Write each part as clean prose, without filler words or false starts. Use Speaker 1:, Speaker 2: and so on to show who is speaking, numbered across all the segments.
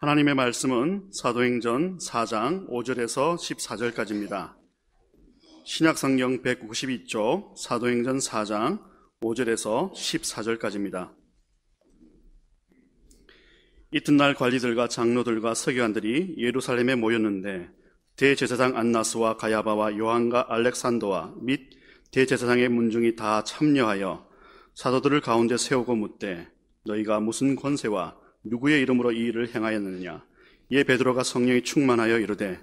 Speaker 1: 하나님의 말씀은 사도행전 4장 5절에서 14절까지입니다. 신약성경 192쪽 사도행전 4장 5절에서 14절까지입니다. 이튿날 관리들과 장로들과 서기관들이 예루살렘에 모였는데 대제사장 안나스와 가야바와 요한과 알렉산더와 및 대제사장의 문중이 다 참여하여 사도들을 가운데 세우고 묻되 너희가 무슨 권세와 누구의 이름으로 이 일을 행하였느냐? 이에 베드로가 성령이 충만하여 이르되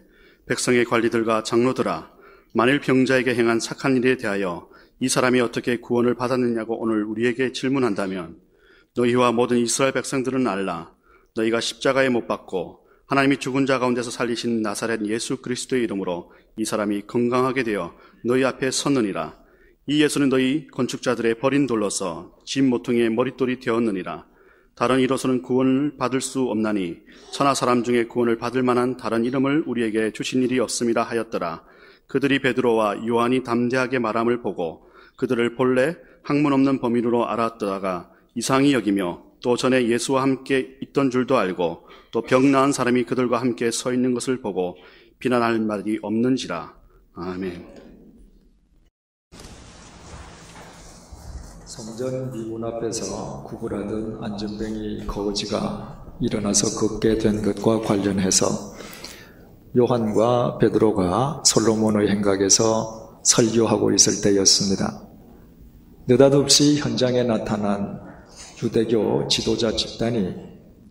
Speaker 1: 백성의 관리들과 장로들아, 만일 병자에게 행한 착한 일에 대하여 이 사람이 어떻게 구원을 받았느냐고 오늘 우리에게 질문한다면 너희와 모든 이스라엘 백성들은 알라. 너희가 십자가에 못 박고 하나님이 죽은 자 가운데서 살리신 나사렛 예수 그리스도의 이름으로 이 사람이 건강하게 되어 너희 앞에 섰느니라. 이 예수는 너희 건축자들의 버린 돌로서 집 모퉁이의 머릿돌이 되었느니라. 다른 이로서는 구원을 받을 수 없나니 천하 사람 중에 구원을 받을 만한 다른 이름을 우리에게 주신 일이 없음이라 하였더라. 그들이 베드로와 요한이 담대하게 말함을 보고 그들을 본래 학문 없는 범인으로 알았다가 이상히 여기며 또 전에 예수와 함께 있던 줄도 알고 또 병 나은 사람이 그들과 함께 서 있는 것을 보고 비난할 말이 없는지라. 아멘.
Speaker 2: 성전 미문 앞에서 구걸하던 안전뱅이 거지가 일어나서 걷게 된 것과 관련해서 요한과 베드로가 솔로몬의 행각에서 설교하고 있을 때였습니다. 느닷없이 현장에 나타난 유대교 지도자 집단이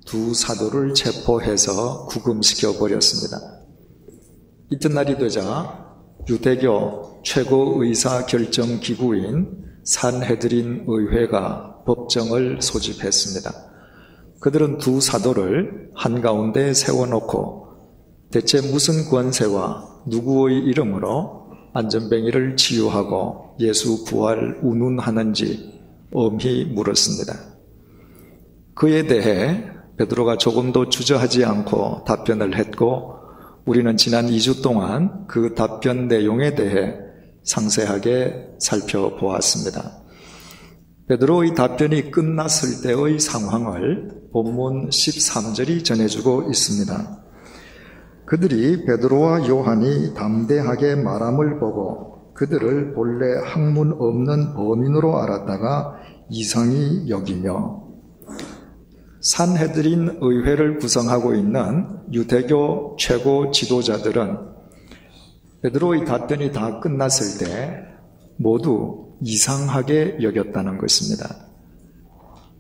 Speaker 2: 두 사도를 체포해서 구금시켜 버렸습니다. 이튿날이 되자 유대교 최고의사 결정 기구인 산헤드린 의회가 법정을 소집했습니다. 그들은 두 사도를 한가운데 세워놓고 대체 무슨 권세와 누구의 이름으로 안전뱅이를 치유하고 예수 부활 운운하는지 엄히 물었습니다. 그에 대해 베드로가 조금도 주저하지 않고 답변을 했고 우리는 지난 2주 동안 그 답변 내용에 대해 상세하게 살펴보았습니다. 베드로의 답변이 끝났을 때의 상황을 본문 13절이 전해주고 있습니다. 그들이 베드로와 요한이 담대하게 말함을 보고 그들을 본래 학문 없는 범인으로 알았다가 이상히 여기며, 산헤드린 의회를 구성하고 있는 유대교 최고 지도자들은 베드로의 답변이 다 끝났을 때 모두 이상하게 여겼다는 것입니다.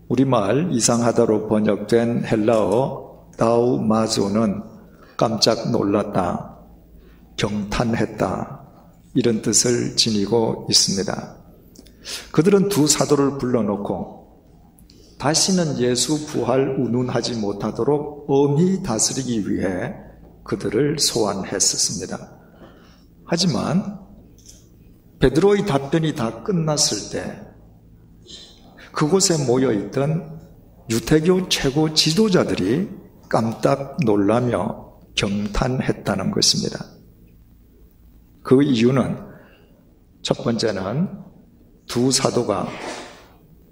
Speaker 2: 우리말 이상하다로 번역된 헬라어 다우마조는 깜짝 놀랐다, 경탄했다, 이런 뜻을 지니고 있습니다. 그들은 두 사도를 불러놓고 다시는 예수 부활 운운하지 못하도록 엄히 다스리기 위해 그들을 소환했었습니다. 하지만 베드로의 답변이 다 끝났을 때 그곳에 모여있던 유대교 최고 지도자들이 깜짝 놀라며 경탄했다는 것입니다. 그 이유는 첫 번째는 두 사도가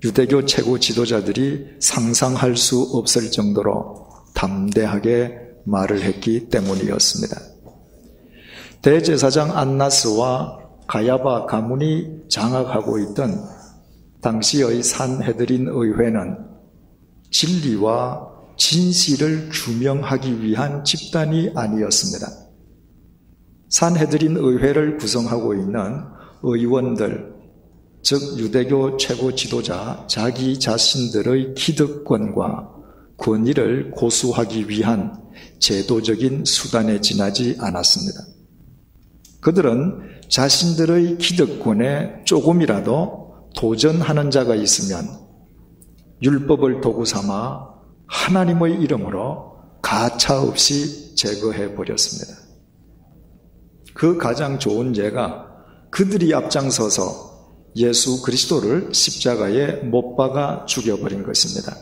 Speaker 2: 유대교 최고 지도자들이 상상할 수 없을 정도로 담대하게 말을 했기 때문이었습니다. 대제사장 안나스와 가야바 가문이 장악하고 있던 당시의 산헤드린 의회는 진리와 진실을 규명하기 위한 집단이 아니었습니다. 산헤드린 의회를 구성하고 있는 의원들, 즉 유대교 최고 지도자 자기 자신들의 기득권과 권위를 고수하기 위한 제도적인 수단에 지나지 않았습니다. 그들은 자신들의 기득권에 조금이라도 도전하는 자가 있으면 율법을 도구 삼아 하나님의 이름으로 가차없이 제거해 버렸습니다. 그 가장 좋은 예가 그들이 앞장서서 예수 그리스도를 십자가에 못 박아 죽여버린 것입니다.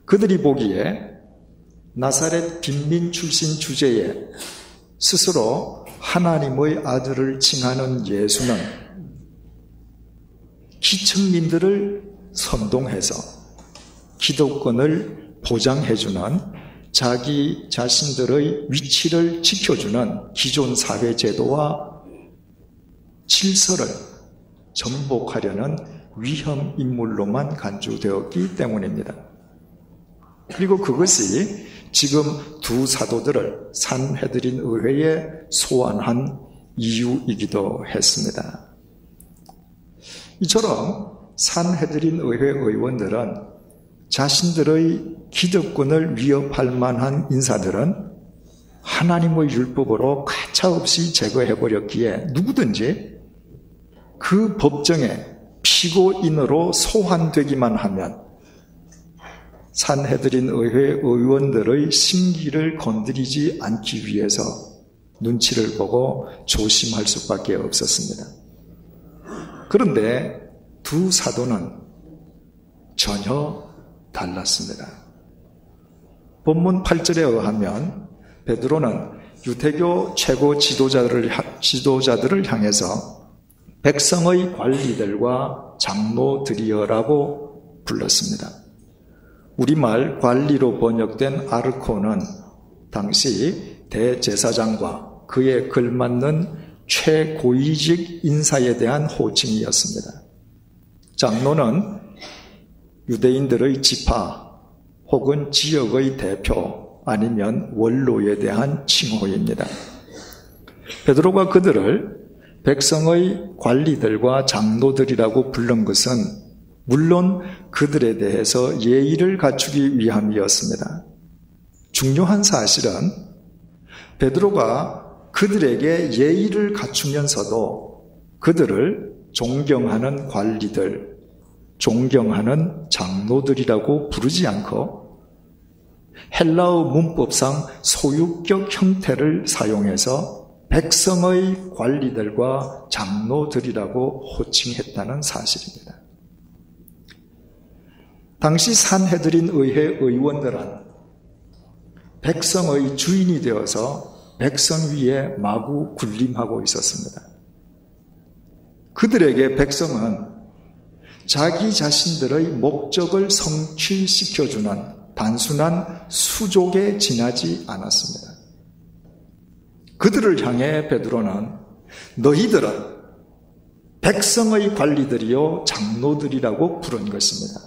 Speaker 2: 그들이 보기에 나사렛 빈민 출신 주제에 스스로 하나님의 아들을 칭하는 예수는 기층민들을 선동해서 기득권을 보장해주는 자기 자신들의 위치를 지켜주는 기존 사회 제도와 질서를 정복하려는 위험 인물로만 간주되었기 때문입니다. 그리고 그것이 지금 두 사도들을 산헤드린 의회에 소환한 이유이기도 했습니다. 이처럼 산헤드린 의회 의원들은 자신들의 기득권을 위협할 만한 인사들은 하나님의 율법으로 가차없이 제거해버렸기에 누구든지 그 법정에 피고인으로 소환되기만 하면 산헤드린 의회 의원들의 심기를 건드리지 않기 위해서 눈치를 보고 조심할 수밖에 없었습니다. 그런데 두 사도는 전혀 달랐습니다. 본문 8절에 의하면 베드로는 유대교 최고 지도자들을 향해서 백성의 관리들과 장로들이여라고 불렀습니다. 우리말 관리로 번역된 아르코는 당시 대제사장과 그에 걸맞는 최고위직 인사에 대한 호칭이었습니다. 장로는 유대인들의 지파 혹은 지역의 대표 아니면 원로에 대한 칭호입니다. 베드로가 그들을 백성의 관리들과 장로들이라고 부른 것은 물론 그들에 대해서 예의를 갖추기 위함이었습니다. 중요한 사실은 베드로가 그들에게 예의를 갖추면서도 그들을 존경하는 관리들, 존경하는 장로들이라고 부르지 않고 헬라어 문법상 소유격 형태를 사용해서 백성의 관리들과 장로들이라고 호칭했다는 사실입니다. 당시 산헤드린 의회 의원들은 백성의 주인이 되어서 백성 위에 마구 군림하고 있었습니다. 그들에게 백성은 자기 자신들의 목적을 성취시켜주는 단순한 수족에 지나지 않았습니다. 그들을 향해 베드로는 너희들은 백성의 관리들이요 장로들이라고 부른 것입니다.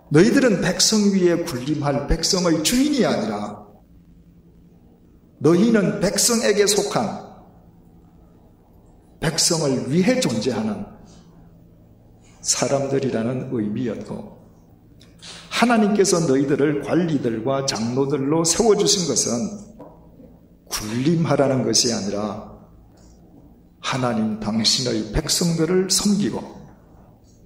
Speaker 2: 너희들은 백성 위에 군림할 백성의 주인이 아니라 너희는 백성에게 속한 백성을 위해 존재하는 사람들이라는 의미였고 하나님께서 너희들을 관리들과 장로들로 세워주신 것은 군림하라는 것이 아니라 하나님 당신의 백성들을 섬기고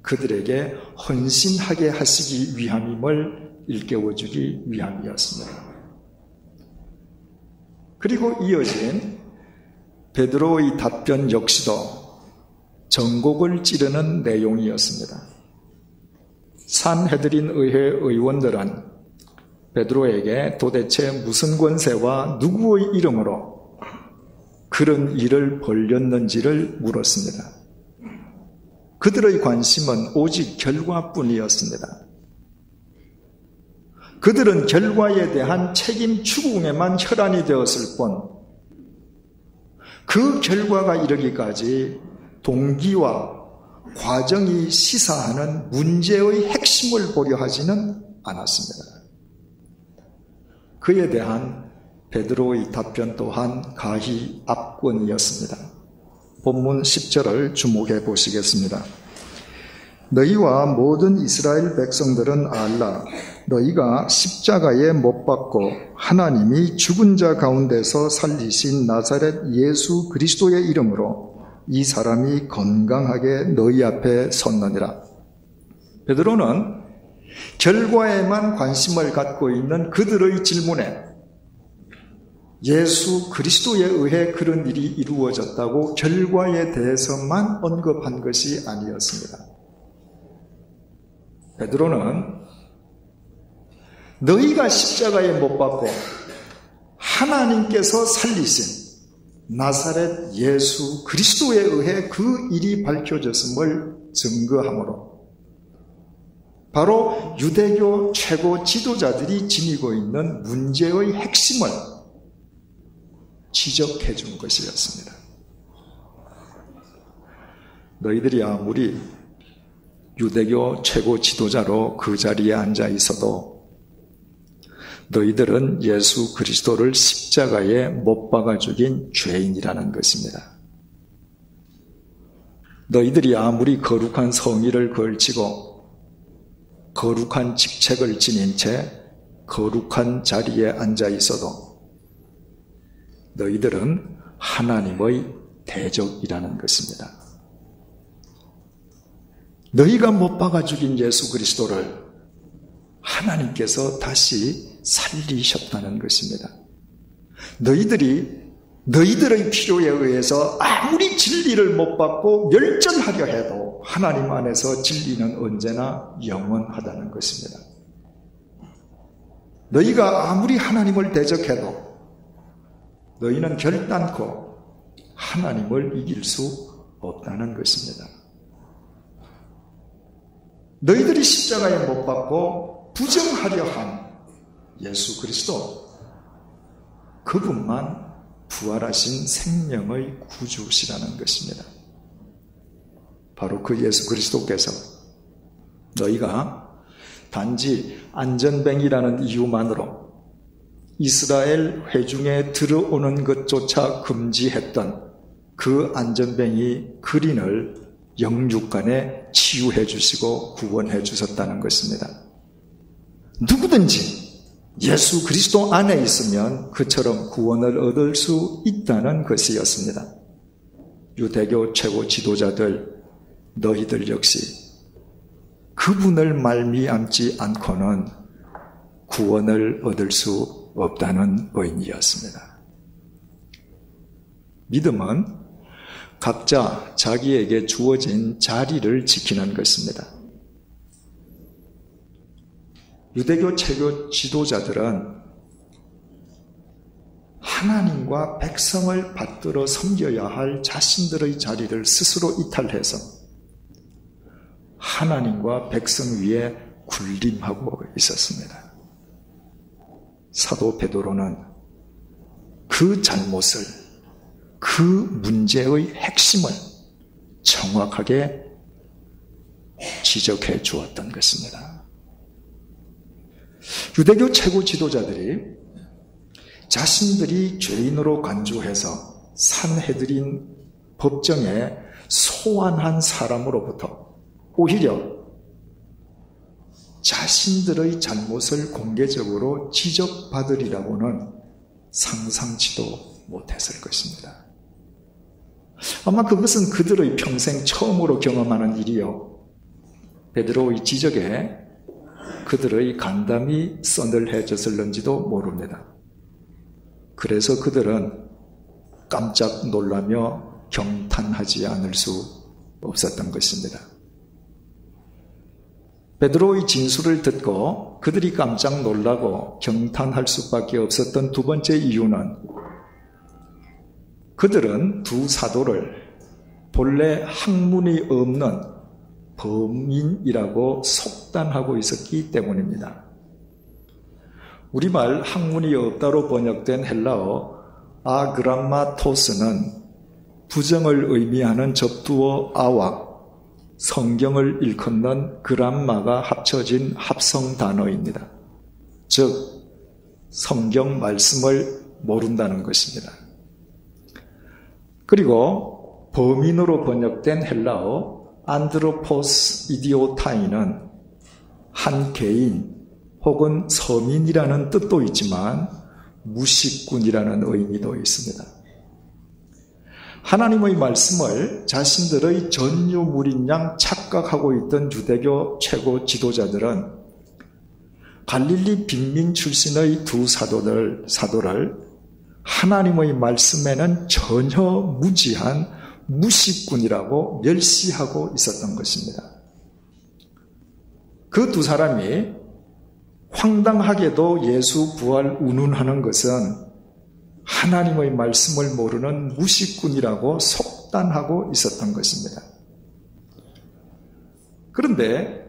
Speaker 2: 그들에게 헌신하게 하시기 위함임을 일깨워주기 위함이었습니다. 그리고 이어진 베드로의 답변 역시도 전곡을 찌르는 내용이었습니다. 산헤드린 의회 의원들은 베드로에게 도대체 무슨 권세와 누구의 이름으로 그런 일을 벌였는지를 물었습니다. 그들의 관심은 오직 결과뿐이었습니다. 그들은 결과에 대한 책임 추궁에만 혈안이 되었을 뿐 그 결과가 이르기까지 동기와 과정이 시사하는 문제의 핵심을 보려 하지는 않았습니다. 그에 대한 베드로의 답변 또한 가히 압권이었습니다. 본문 10절을 주목해 보시겠습니다. 너희와 모든 이스라엘 백성들은 알라. 너희가 십자가에 못 박고 하나님이 죽은 자 가운데서 살리신 나사렛 예수 그리스도의 이름으로 이 사람이 건강하게 너희 앞에 섰느니라. 베드로는 결과에만 관심을 갖고 있는 그들의 질문에 예수 그리스도에 의해 그런 일이 이루어졌다고 결과에 대해서만 언급한 것이 아니었습니다. 베드로는 너희가 십자가에 못 박고 하나님께서 살리신 나사렛 예수 그리스도에 의해 그 일이 밝혀졌음을 증거하므로 바로 유대교 최고 지도자들이 지니고 있는 문제의 핵심을 지적해 준 것이었습니다. 너희들이 아무리 유대교 최고 지도자로 그 자리에 앉아 있어도 너희들은 예수 그리스도를 십자가에 못 박아 죽인 죄인이라는 것입니다. 너희들이 아무리 거룩한 성의를 걸치고 거룩한 직책을 지닌 채 거룩한 자리에 앉아 있어도 너희들은 하나님의 대적이라는 것입니다. 너희가 못 박아 죽인 예수 그리스도를 하나님께서 다시 살리셨다는 것입니다. 너희들의 필요에 의해서 아무리 진리를 못 받고 멸절하려 해도 하나님 안에서 진리는 언제나 영원하다는 것입니다. 너희가 아무리 하나님을 대적해도 너희는 결단코 하나님을 이길 수 없다는 것입니다. 너희들이 십자가에 못 박고 부정하려 한 예수 그리스도, 그분만 부활하신 생명의 구주시라는 것입니다. 바로 그 예수 그리스도께서 너희가 단지 안전뱅이라는 이유만으로 이스라엘 회중에 들어오는 것조차 금지했던 그 안전뱅이 그린을 영육간에 치유해 주시고 구원해 주셨다는 것입니다. 누구든지 예수 그리스도 안에 있으면 그처럼 구원을 얻을 수 있다는 것이었습니다. 유대교 최고 지도자들, 너희들 역시 그분을 말미암지 않고는 구원을 얻을 수 없다는 의미였습니다. 믿음은 각자 자기에게 주어진 자리를 지키는 것입니다. 유대교 최고 지도자들은 하나님과 백성을 받들어 섬겨야 할 자신들의 자리를 스스로 이탈해서 하나님과 백성 위에 군림하고 있었습니다. 사도 베드로는 그 잘못을, 그 문제의 핵심을 정확하게 지적해 주었던 것입니다. 유대교 최고 지도자들이 자신들이 죄인으로 간주해서 산헤드린 법정에 소환한 사람으로부터 오히려 자신들의 잘못을 공개적으로 지적받으리라고는 상상치도 못했을 것입니다. 아마 그것은 그들의 평생 처음으로 경험하는 일이요, 베드로의 지적에 그들의 간담이 서늘해졌을는지도 모릅니다. 그래서 그들은 깜짝 놀라며 경탄하지 않을 수 없었던 것입니다. 베드로의 진술을 듣고 그들이 깜짝 놀라고 경탄할 수밖에 없었던 두 번째 이유는 그들은 두 사도를 본래 학문이 없는 범인이라고 속단하고 있었기 때문입니다. 우리말 학문이 없다로 번역된 헬라어 아그람마토스는 부정을 의미하는 접두어 아와 성경을 일컫는 그람마가 합쳐진 합성 단어입니다. 즉 성경 말씀을 모른다는 것입니다. 그리고 범인으로 번역된 헬라어 안드로포스 이디오타이는 한 개인 혹은 서민이라는 뜻도 있지만 무식꾼이라는 의미도 있습니다. 하나님의 말씀을 자신들의 전유물인 양 착각하고 있던 유대교 최고 지도자들은 갈릴리 빈민 출신의 두 사도를 하나님의 말씀에는 전혀 무지한 무식꾼이라고 멸시하고 있었던 것입니다. 그 두 사람이 황당하게도 예수 부활 운운하는 것은 하나님의 말씀을 모르는 무식꾼이라고 속단하고 있었던 것입니다. 그런데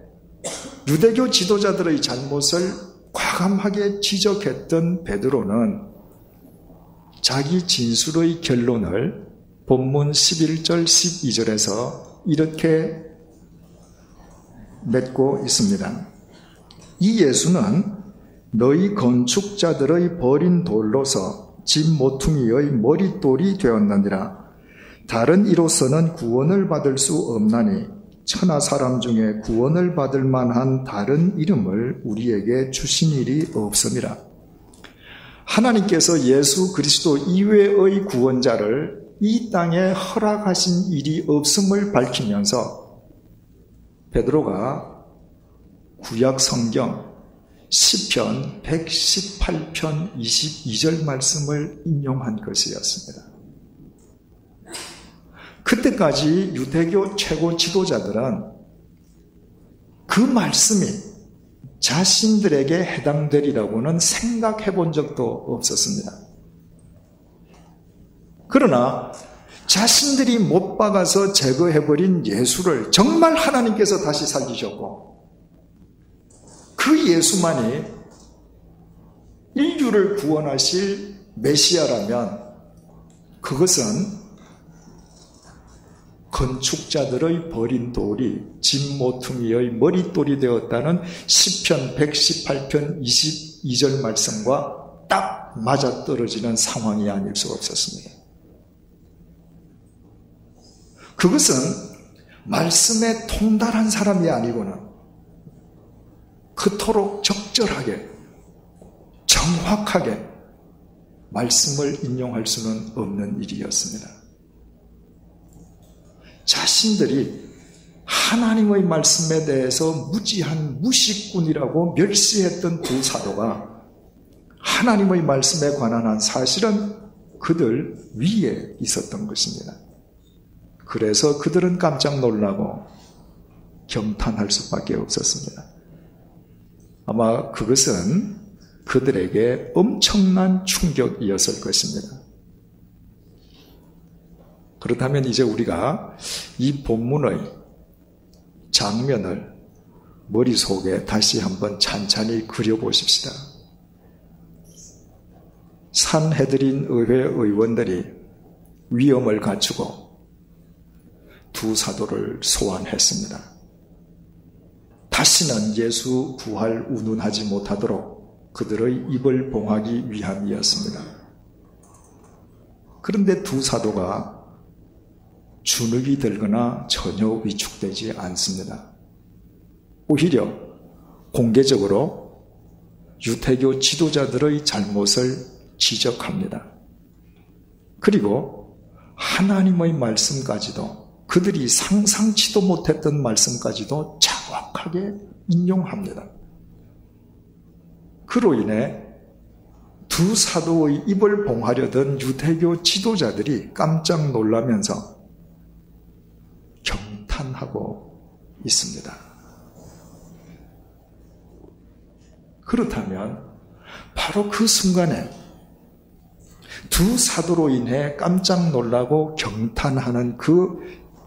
Speaker 2: 유대교 지도자들의 잘못을 과감하게 지적했던 베드로는 자기 진술의 결론을 본문 11절 12절에서 이렇게 맺고 있습니다. 이 예수는 너희 건축자들의 버린 돌로서 집 모퉁이의 머릿돌이 되었느니라. 다른 이로서는 구원을 받을 수 없나니 천하 사람 중에 구원을 받을 만한 다른 이름을 우리에게 주신 일이 없음이라. 하나님께서 예수 그리스도 이외의 구원자를 이 땅에 허락하신 일이 없음을 밝히면서 베드로가 구약 성경 시편 118편 22절 말씀을 인용한 것이었습니다. 그때까지 유대교 최고 지도자들은 그 말씀이 자신들에게 해당되리라고는 생각해 본 적도 없었습니다. 그러나 자신들이 못 박아서 제거해버린 예수를 정말 하나님께서 다시 살리셨고 그 예수만이 인류를 구원하실 메시아라면 그것은 건축자들의 버린 돌이 집 모퉁이의 머릿돌이 되었다는 시편 118편 22절 말씀과 딱 맞아떨어지는 상황이 아닐 수 없었습니다. 그것은 말씀에 통달한 사람이 아니고는 그토록 적절하게 정확하게 말씀을 인용할 수는 없는 일이었습니다. 자신들이 하나님의 말씀에 대해서 무지한 무식꾼이라고 멸시했던 두 사도가 하나님의 말씀에 관한 한 사실은 그들 위에 있었던 것입니다. 그래서 그들은 깜짝 놀라고 경탄할 수밖에 없었습니다. 아마 그것은 그들에게 엄청난 충격이었을 것입니다. 그렇다면 이제 우리가 이 본문의 장면을 머릿속에 다시 한번 찬찬히 그려보십시다. 산헤드린 의회 의원들이 위엄을 갖추고 두 사도를 소환했습니다. 다시는 예수 부활 운운하지 못하도록 그들의 입을 봉하기 위함이었습니다. 그런데 두 사도가 주눅이 들거나 전혀 위축되지 않습니다. 오히려 공개적으로 유대교 지도자들의 잘못을 지적합니다. 그리고 하나님의 말씀까지도 그들이 상상치도 못했던 말씀까지도 정확하게 인용합니다. 그로 인해 두 사도의 입을 봉하려던 유대교 지도자들이 깜짝 놀라면서 경탄하고 있습니다. 그렇다면 바로 그 순간에 두 사도로 인해 깜짝 놀라고 경탄하는 그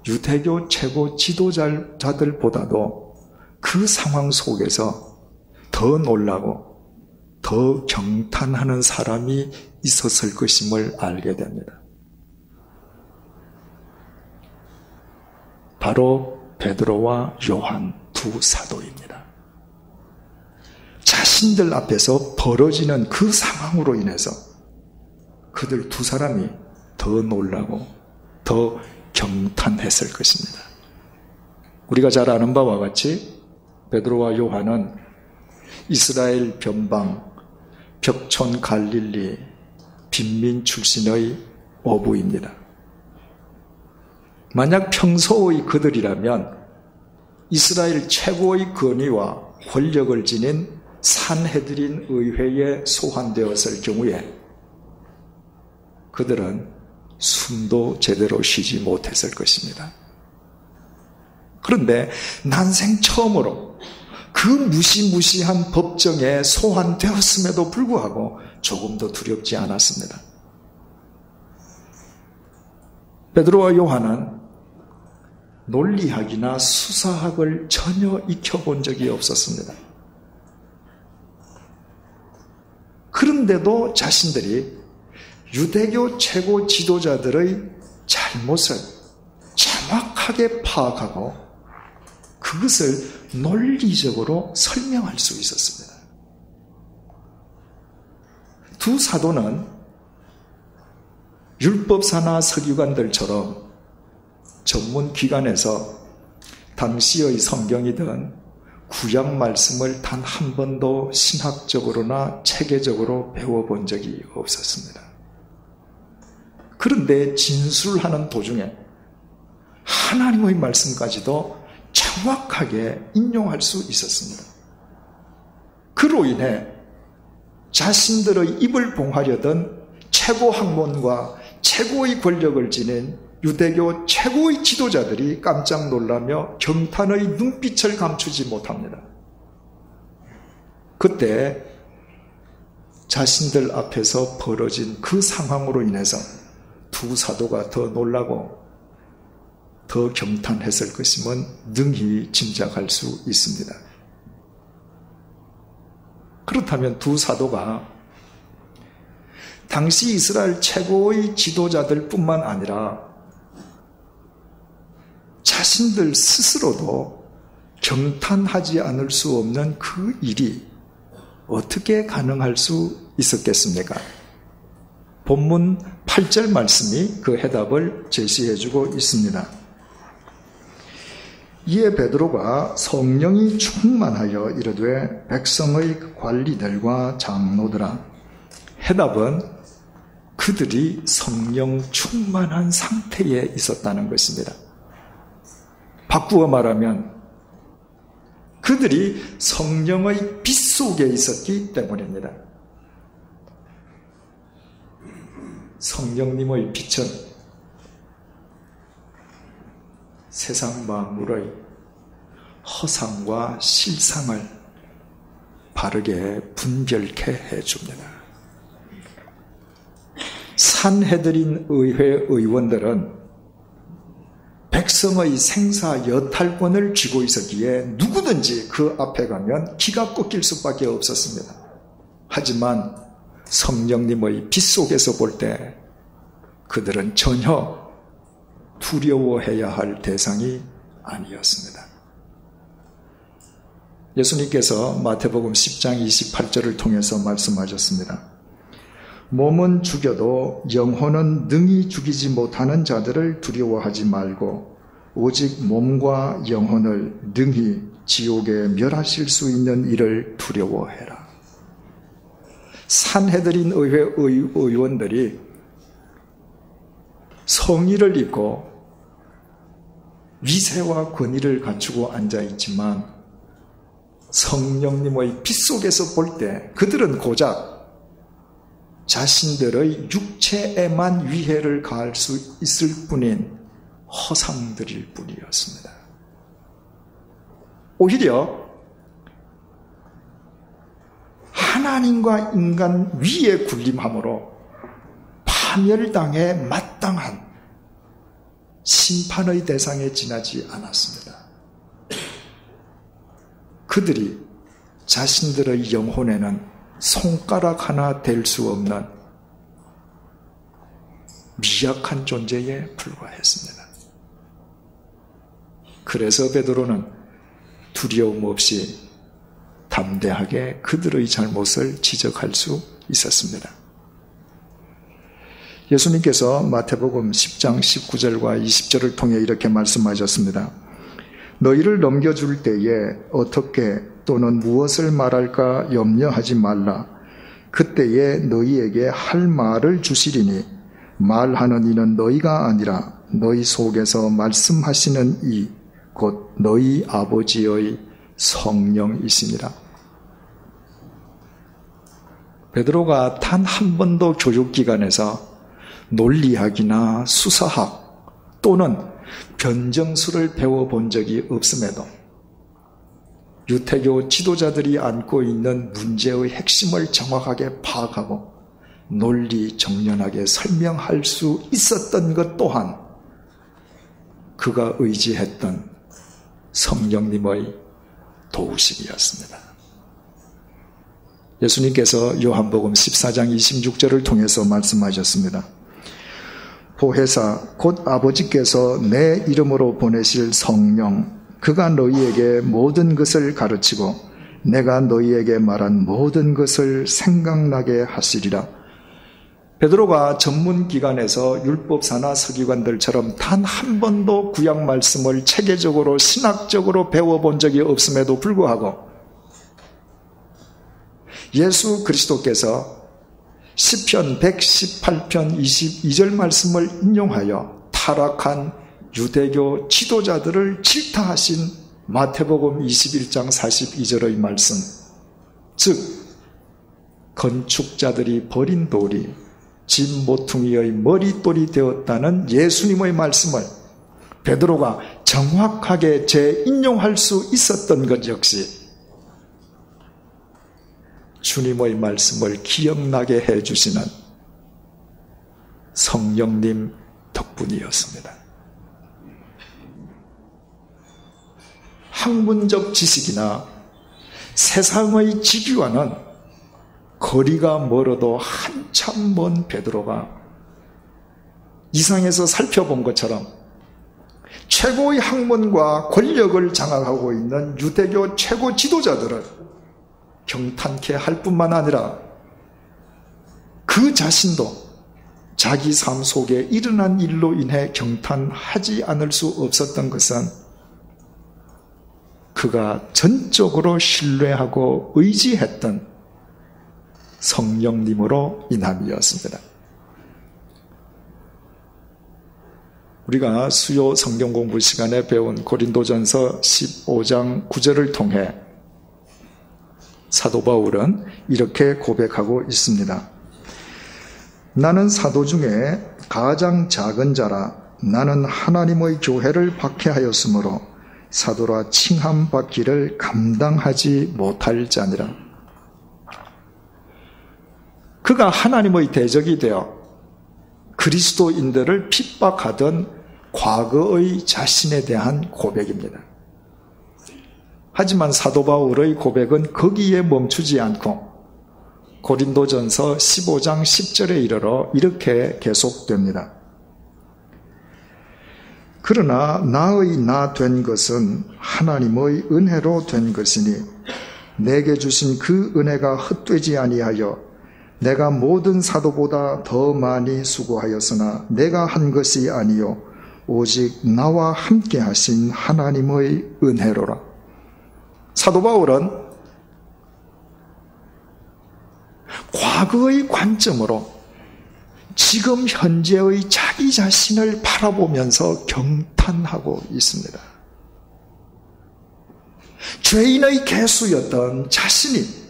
Speaker 2: 유대교 최고 지도자들보다도 그 상황 속에서 더 놀라고 더 경탄하는 사람이 있었을 것임을 알게 됩니다. 바로 베드로와 요한 두 사도입니다. 자신들 앞에서 벌어지는 그 상황으로 인해서 그들 두 사람이 더 놀라고 더 경탄했을 것입니다. 우리가 잘 아는 바와 같이 베드로와 요한은 이스라엘 변방 벽촌 갈릴리 빈민 출신의 어부입니다. 만약 평소의 그들이라면 이스라엘 최고의 권위와 권력을 지닌 산헤드린 의회에 소환되었을 경우에 그들은 숨도 제대로 쉬지 못했을 것입니다. 그런데 난생 처음으로 그 무시무시한 법정에 소환되었음에도 불구하고 조금도 두렵지 않았습니다. 베드로와 요한은 논리학이나 수사학을 전혀 익혀본 적이 없었습니다. 그런데도 자신들이 유대교 최고 지도자들의 잘못을 정확하게 파악하고 그것을 논리적으로 설명할 수 있었습니다. 두 사도는 율법사나 서기관들처럼 전문 기관에서 당시의 성경이든 구약 말씀을 단 한 번도 신학적으로나 체계적으로 배워본 적이 없었습니다. 그런데 진술하는 도중에 하나님의 말씀까지도 정확하게 인용할 수 있었습니다. 그로 인해 자신들의 입을 봉하려던 최고 학문과 최고의 권력을 지닌 유대교 최고의 지도자들이 깜짝 놀라며 경탄의 눈빛을 감추지 못합니다. 그때 자신들 앞에서 벌어진 그 상황으로 인해서 두 사도가 더 놀라고 더 경탄했을 것임은 능히 짐작할 수 있습니다. 그렇다면 두 사도가 당시 이스라엘 최고의 지도자들 뿐만 아니라 자신들 스스로도 경탄하지 않을 수 없는 그 일이 어떻게 가능할 수 있었겠습니까? 본문 8절 말씀이 그 해답을 제시해주고 있습니다. 이에 베드로가 성령이 충만하여 이르되 백성의 관리들과 장로들아, 해답은 그들이 성령 충만한 상태에 있었다는 것입니다. 바꾸어 말하면 그들이 성령의 빛 속에 있었기 때문입니다. 성령님의 빛은 세상 만물의 허상과 실상을 바르게 분별케 해줍니다. 산헤드린 의회 의원들은 백성의 생사 여탈권을 쥐고 있었기에 누구든지 그 앞에 가면 기가 꺾일 수밖에 없었습니다. 하지만 성령님의 빛 속에서 볼 때 그들은 전혀 두려워해야 할 대상이 아니었습니다. 예수님께서 마태복음 10장 28절을 통해서 말씀하셨습니다. 몸은 죽여도 영혼은 능히 죽이지 못하는 자들을 두려워하지 말고 오직 몸과 영혼을 능히 지옥에 멸하실 수 있는 이를 두려워해라. 산헤드린 의회 의원들이 성의를 입고 위세와 권위를 갖추고 앉아있지만 성령님의 빛 속에서 볼 때 그들은 고작 자신들의 육체에만 위해를 가할 수 있을 뿐인 허상들일 뿐이었습니다. 오히려 하나님과 인간 위에 군림함으로 파멸당에 마땅한 심판의 대상에 지나지 않았습니다. 그들이 자신들의 영혼에는 손가락 하나 될 수 없는 미약한 존재에 불과했습니다. 그래서 베드로는 두려움 없이 담대하게 그들의 잘못을 지적할 수 있었습니다. 예수님께서 마태복음 10장 19절과 20절을 통해 이렇게 말씀하셨습니다. 너희를 넘겨줄 때에 어떻게 또는 무엇을 말할까 염려하지 말라. 그때에 너희에게 할 말을 주시리니 말하는 이는 너희가 아니라 너희 속에서 말씀하시는 이 곧 너희 아버지의 성령이시니라. 베드로가 단 한 번도 교육기관에서 논리학이나 수사학 또는 변정수를 배워본 적이 없음에도 유태교 지도자들이 안고 있는 문제의 핵심을 정확하게 파악하고 논리 정연하게 설명할 수 있었던 것 또한 그가 의지했던 성령님의 도우심이었습니다. 예수님께서 요한복음 14장 26절을 통해서 말씀하셨습니다. 보혜사 곧 아버지께서 내 이름으로 보내실 성령 그가 너희에게 모든 것을 가르치고 내가 너희에게 말한 모든 것을 생각나게 하시리라. 베드로가 전문기관에서 율법사나 서기관들처럼 단 한 번도 구약 말씀을 체계적으로 신학적으로 배워본 적이 없음에도 불구하고 예수 그리스도께서 시편 118편 22절 말씀을 인용하여 타락한 유대교 지도자들을 질타하신 마태복음 21장 42절의 말씀, 즉 건축자들이 버린 돌이 집 모퉁이의 머릿돌이 되었다는 예수님의 말씀을 베드로가 정확하게 재인용할 수 있었던 것 역시 주님의 말씀을 기억나게 해주시는 성령님 덕분이었습니다. 학문적 지식이나 세상의 지기와는 거리가 멀어도 한참 먼 베드로가 이상에서 살펴본 것처럼 최고의 학문과 권력을 장악하고 있는 유대교 최고 지도자들을 경탄케 할 뿐만 아니라 그 자신도 자기 삶 속에 일어난 일로 인해 경탄하지 않을 수 없었던 것은 그가 전적으로 신뢰하고 의지했던 성령님으로 인함이었습니다. 우리가 수요 성경 공부 시간에 배운 고린도전서 15장 9절을 통해 사도 바울은 이렇게 고백하고 있습니다. 나는 사도 중에 가장 작은 자라. 나는 하나님의 교회를 박해하였으므로 사도라 칭함 받기를 감당하지 못할 자니라. 그가 하나님의 대적이 되어 그리스도인들을 핍박하던 과거의 자신에 대한 고백입니다. 하지만 사도 바울의 고백은 거기에 멈추지 않고 고린도전서 15장 10절에 이르러 이렇게 계속됩니다. 그러나 나의 나 된 것은 하나님의 은혜로 된 것이니 내게 주신 그 은혜가 헛되지 아니하여 내가 모든 사도보다 더 많이 수고하였으나 내가 한 것이 아니요 오직 나와 함께 하신 하나님의 은혜로라. 사도 바울은 과거의 관점으로 지금 현재의 자기 자신을 바라보면서 경탄하고 있습니다. 죄인의 개수였던 자신이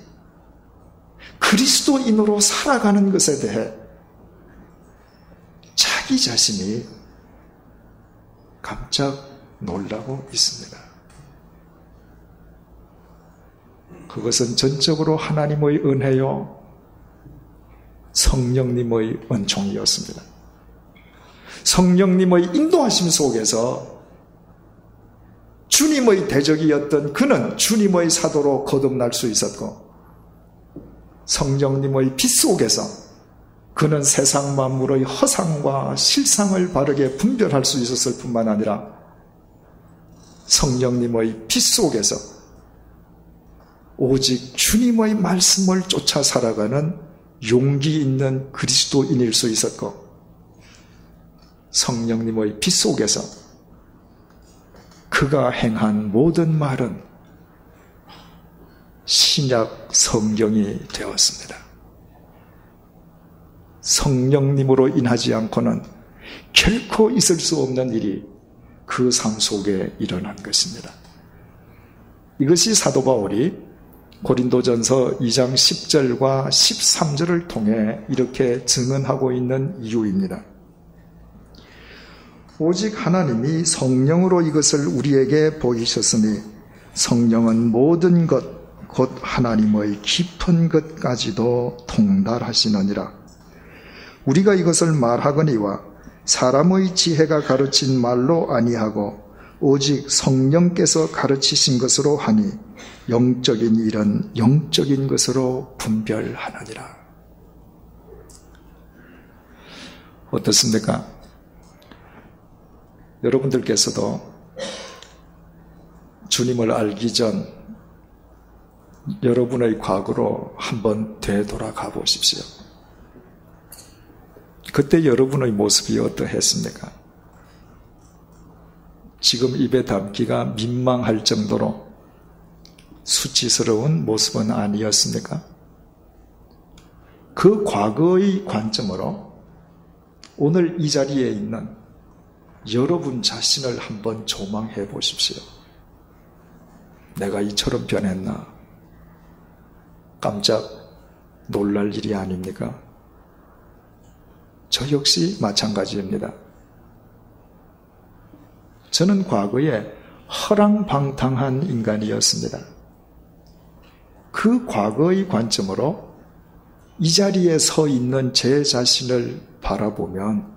Speaker 2: 그리스도인으로 살아가는 것에 대해 자기 자신이 깜짝 놀라고 있습니다. 그것은 전적으로 하나님의 은혜요 성령님의 은총이었습니다. 성령님의 인도하심 속에서 주님의 대적이었던 그는 주님의 사도로 거듭날 수 있었고 성령님의 빛 속에서 그는 세상 만물의 허상과 실상을 바르게 분별할 수 있었을 뿐만 아니라 성령님의 빛 속에서 오직 주님의 말씀을 쫓아 살아가는 용기 있는 그리스도인일 수 있었고 성령님의 빛 속에서 그가 행한 모든 말은 신약 성경이 되었습니다. 성령님으로 인하지 않고는 결코 있을 수 없는 일이 그 삶 속에 일어난 것입니다. 이것이 사도 바울이 고린도전서 2장 10절과 13절을 통해 이렇게 증언하고 있는 이유입니다. 오직 하나님이 성령으로 이것을 우리에게 보이셨으니 성령은 모든 것 곧 하나님의 깊은 것까지도 통달하시느니라. 우리가 이것을 말하거니와 사람의 지혜가 가르친 말로 아니하고 오직 성령께서 가르치신 것으로 하니 영적인 일은 영적인 것으로 분별하느니라. 어떻습니까? 여러분들께서도 주님을 알기 전 여러분의 과거로 한번 되돌아가 보십시오. 그때 여러분의 모습이 어떠했습니까? 지금 입에 담기가 민망할 정도로 수치스러운 모습은 아니었습니까? 그 과거의 관점으로 오늘 이 자리에 있는 여러분 자신을 한번 조망해 보십시오. 내가 이처럼 변했나? 깜짝 놀랄 일이 아닙니까? 저 역시 마찬가지입니다. 저는 과거에 허랑방탕한 인간이었습니다. 그 과거의 관점으로 이 자리에 서 있는 제 자신을 바라보면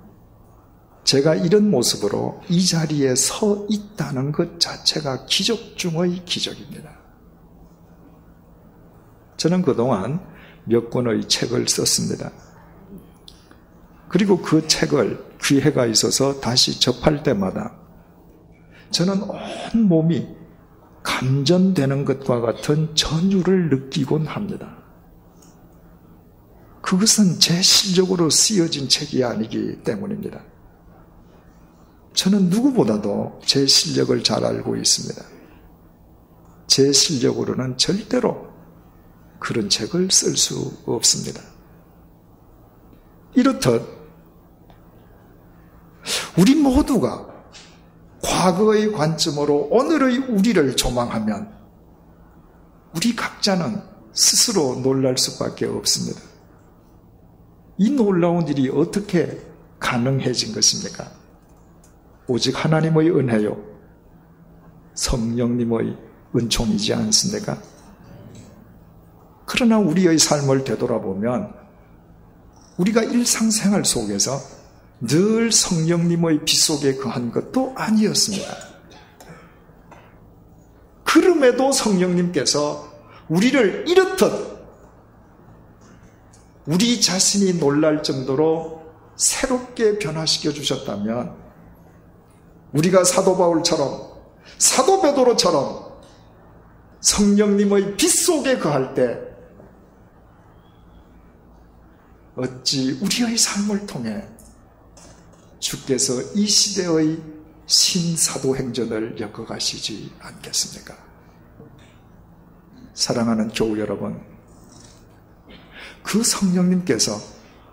Speaker 2: 제가 이런 모습으로 이 자리에 서 있다는 것 자체가 기적 중의 기적입니다. 저는 그동안 몇 권의 책을 썼습니다. 그리고 그 책을 기회가 있어서 다시 접할 때마다 저는 온 몸이 감전되는 것과 같은 전율을 느끼곤 합니다. 그것은 제 실력으로 쓰여진 책이 아니기 때문입니다. 저는 누구보다도 제 실력을 잘 알고 있습니다. 제 실력으로는 절대로 그런 책을 쓸 수 없습니다. 이렇듯 우리 모두가 과거의 관점으로 오늘의 우리를 조망하면 우리 각자는 스스로 놀랄 수밖에 없습니다. 이 놀라운 일이 어떻게 가능해진 것입니까? 오직 하나님의 은혜요, 성령님의 은총이지 않습니까? 그러나 우리의 삶을 되돌아보면 우리가 일상생활 속에서 늘 성령님의 빛 속에 거한 것도 아니었습니다. 그럼에도 성령님께서 우리를 이렇듯 우리 자신이 놀랄 정도로 새롭게 변화시켜 주셨다면 우리가 사도 바울처럼 사도 베드로처럼 성령님의 빛 속에 거할 때 어찌 우리의 삶을 통해 주께서 이 시대의 신사도행전을 엮어가시지 않겠습니까? 사랑하는 교우 여러분, 그 성령님께서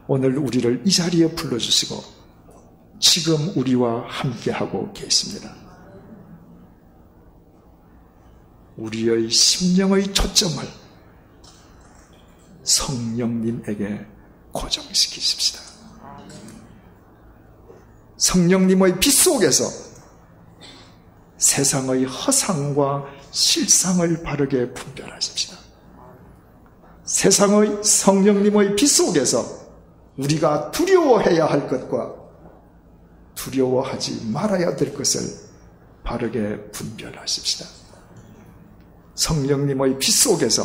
Speaker 2: 오늘 우리를 이 자리에 불러주시고 지금 우리와 함께하고 계십니다. 우리의 심령의 초점을 성령님에게 고정시키십시다. 성령님의 빛 속에서 세상의 허상과 실상을 바르게 분별하십시다. 세상의 성령님의 빛 속에서 우리가 두려워해야 할 것과 두려워하지 말아야 될 것을 바르게 분별하십시다. 성령님의 빛 속에서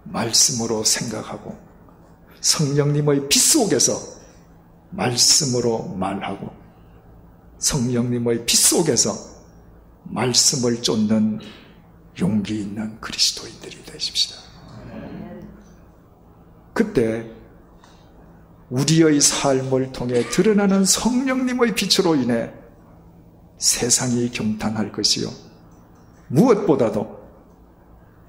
Speaker 2: 말씀으로 생각하고 성령님의 빛 속에서 말씀으로 말하고 성령님의 빛 속에서 말씀을 쫓는 용기 있는 그리스도인들이 되십시다. 그때 우리의 삶을 통해 드러나는 성령님의 빛으로 인해 세상이 경탄할 것이요, 무엇보다도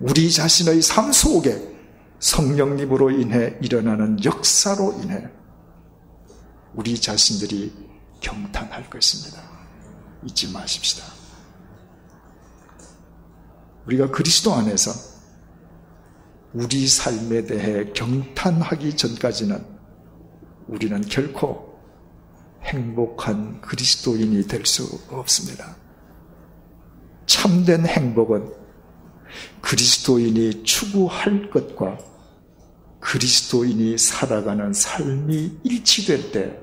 Speaker 2: 우리 자신의 삶 속에 성령님으로 인해 일어나는 역사로 인해 우리 자신들이 경탄할 것입니다. 잊지 마십시다. 우리가 그리스도 안에서 우리 삶에 대해 경탄하기 전까지는 우리는 결코 행복한 그리스도인이 될 수 없습니다. 참된 행복은 그리스도인이 추구할 것과 그리스도인이 살아가는 삶이 일치될 때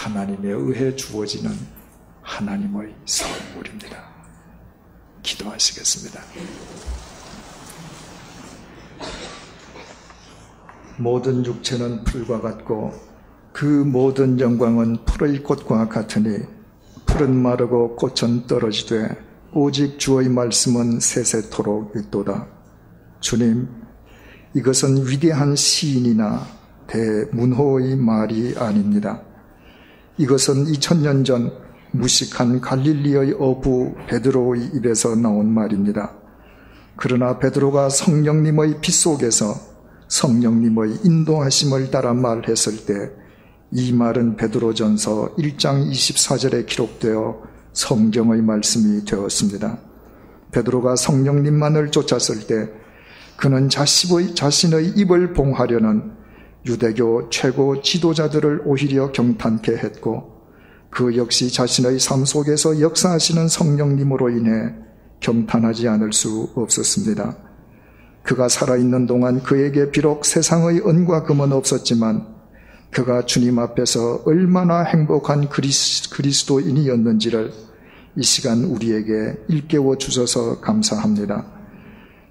Speaker 2: 하나님에 의해 주어지는 하나님의 선물입니다. 기도하시겠습니다. 모든 육체는 풀과 같고 그 모든 영광은 풀의 꽃과 같으니 풀은 마르고 꽃은 떨어지되 오직 주의 말씀은 세세토록 있도다. 주님, 이것은 위대한 시인이나 대문호의 말이 아닙니다. 이것은 2000년 전 무식한 갈릴리의 어부 베드로의 입에서 나온 말입니다. 그러나 베드로가 성령님의 빗속에서 성령님의 인도하심을 따라 말했을 때 이 말은 베드로전서 1장 24절에 기록되어 성경의 말씀이 되었습니다. 베드로가 성령님만을 쫓았을 때 그는 자신의 입을 봉하려는 유대교 최고 지도자들을 오히려 경탄케 했고 그 역시 자신의 삶 속에서 역사하시는 성령님으로 인해 경탄하지 않을 수 없었습니다. 그가 살아있는 동안 그에게 비록 세상의 은과 금은 없었지만 그가 주님 앞에서 얼마나 행복한 그리스도인이었는지를 이 시간 우리에게 일깨워 주셔서 감사합니다.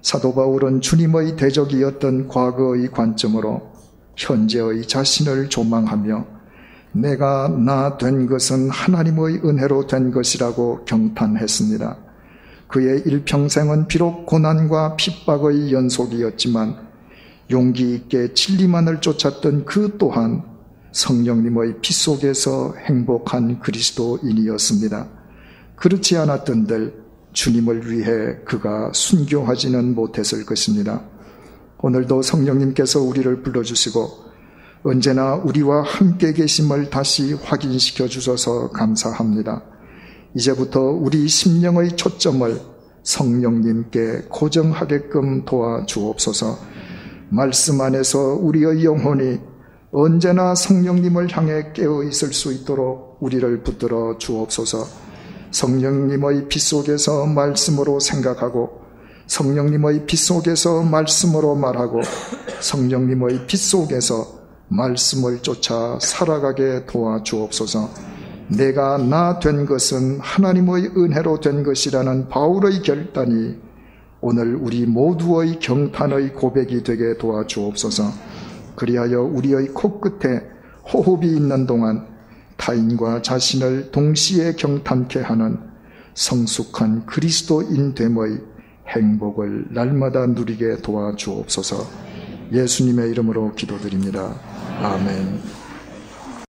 Speaker 2: 사도 바울은 주님의 대적이었던 과거의 관점으로 현재의 자신을 조망하며 내가 나 된 것은 하나님의 은혜로 된 것이라고 경탄했습니다. 그의 일평생은 비록 고난과 핍박의 연속이었지만 용기 있게 진리만을 쫓았던 그 또한 성령님의 피 속에서 행복한 그리스도인이었습니다. 그렇지 않았던들 주님을 위해 그가 순교하지는 못했을 것입니다. 오늘도 성령님께서 우리를 불러주시고 언제나 우리와 함께 계심을 다시 확인시켜 주셔서 감사합니다. 이제부터 우리 심령의 초점을 성령님께 고정하게끔 도와주옵소서. 말씀 안에서 우리의 영혼이 언제나 성령님을 향해 깨어 있을 수 있도록 우리를 붙들어 주옵소서. 성령님의 피 속에서 말씀으로 생각하고 성령님의 피 속에서 말씀으로 말하고 성령님의 피 속에서 말씀을 쫓아 살아가게 도와주옵소서. 내가 나 된 것은 하나님의 은혜로 된 것이라는 바울의 결단이 오늘 우리 모두의 경탄의 고백이 되게 도와주옵소서. 그리하여 우리의 코끝에 호흡이 있는 동안 타인과 자신을 동시에 경탄케 하는 성숙한 그리스도인됨의 행복을 날마다 누리게 도와주옵소서. 예수님의 이름으로 기도드립니다. 아멘.